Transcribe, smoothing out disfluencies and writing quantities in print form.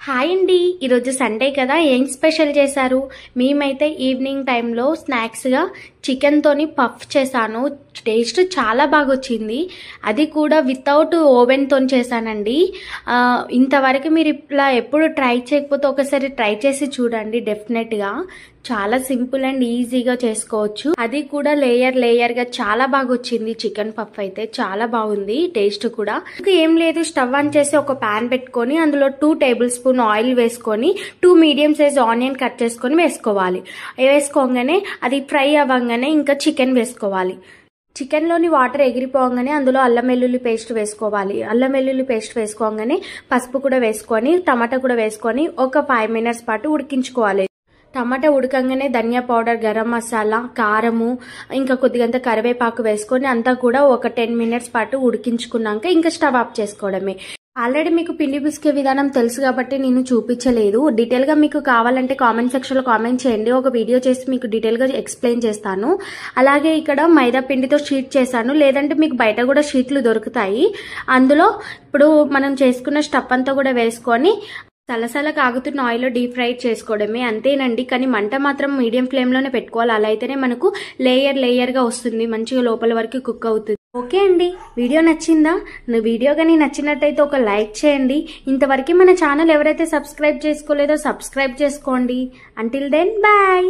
Hi అండి, ఈరోజు Sunday కదా. ఏం స్పెషల్ చేశారు? మేమైతే ఈవినింగ్ టైంలో స్నాక్స్గా చికెన్తోని పఫ్ చేశాను. టేస్ట్ చాలా బాగా వచ్చింది. అది కూడా వితౌట్ ఓవెన్తో చేశానండి. ఇంతవరకు మీరు ఇట్లా ఎప్పుడు ట్రై చేయకపోతే ఒకసారి ట్రై చేసి చూడండి. డెఫినెట్గా చాలా సింపుల్ అండ్ ఈజీగా చేసుకోవచ్చు. అది కూడా లేయర్గా చాలా బాగా వచ్చింది. చికెన్ పఫ్ అయితే చాలా బాగుంది. టేస్ట్ కూడా ఏం లేదు, స్టవ్ ఆన్ చేసి ఒక ప్యాన్ పెట్టుకొని అందులో 2 టేబుల్ స్పూన్ ఆయిల్ వేసుకొని 2 మీడియం సైజ్ ఆనియన్ కట్ చేసుకొని వేసుకోవాలి. వేసుకోగానే అది ఫ్రై అవ్వగానే ఇంకా చికెన్ వేసుకోవాలి. చికెన్లోని వాటర్ ఎగిరిపోగానే అందులో అల్లం వెల్లుల్లి పేస్ట్ వేసుకోవాలి. అల్లం వెల్లుల్లి పేస్ట్ వేసుకోగానే పసుపు కూడా వేసుకొని టమాటా కూడా వేసుకొని ఒక 5 మినిట్స్ పాటు ఉడికించుకోవాలి. టమాటా ఉడకంగానే ధనియా పౌడర్, గరం మసాలా, కారము, ఇంకా కొద్దిగంత కరివేపాకు వేసుకొని అంతా కూడా ఒక 10 మినిట్స్ పాటు ఉడికించుకున్నాక ఇంకా స్టవ్ ఆఫ్ చేసుకోవడమే. ఆల్రెడీ మీకు పిండి పిసికే విధానం తెలుసు కాబట్టి నేను చూపించలేదు. డీటెయిల్గా మీకు కావాలంటే కామెంట్ సెక్షన్లో కామెంట్ చేయండి. ఒక వీడియో చేసి మీకు డీటెయిల్గా ఎక్స్ప్లెయిన్ చేస్తాను. అలాగే ఇక్కడ మైదా పిండితో షీట్ చేశాను. లేదంటే మీకు బయట కూడా షీట్లు దొరుకుతాయి. అందులో ఇప్పుడు మనం చేసుకున్న స్టఫ్ అంతా కూడా వేసుకొని సలసల కాగుతున్న ఆయిల్లో డీప్ ఫ్రై చేసుకోవడమే. అంతేనండి, కానీ మంట మాత్రం మీడియం ఫ్లేమ్లోనే పెట్టుకోవాలి. అలా అయితేనే మనకు లేయర్గా వస్తుంది, మంచిగా లోపల వరకు కుక్ అవుతుంది. ఓకే అండి, వీడియో నచ్చిందా? వీడియో కానీ నచ్చినట్టయితే ఒక లైక్ చేయండి. ఇంతవరకు మన ఛానల్ ఎవరైతే సబ్స్క్రైబ్ చేసుకోలేదో సబ్స్క్రైబ్ చేసుకోండి. Until then bye.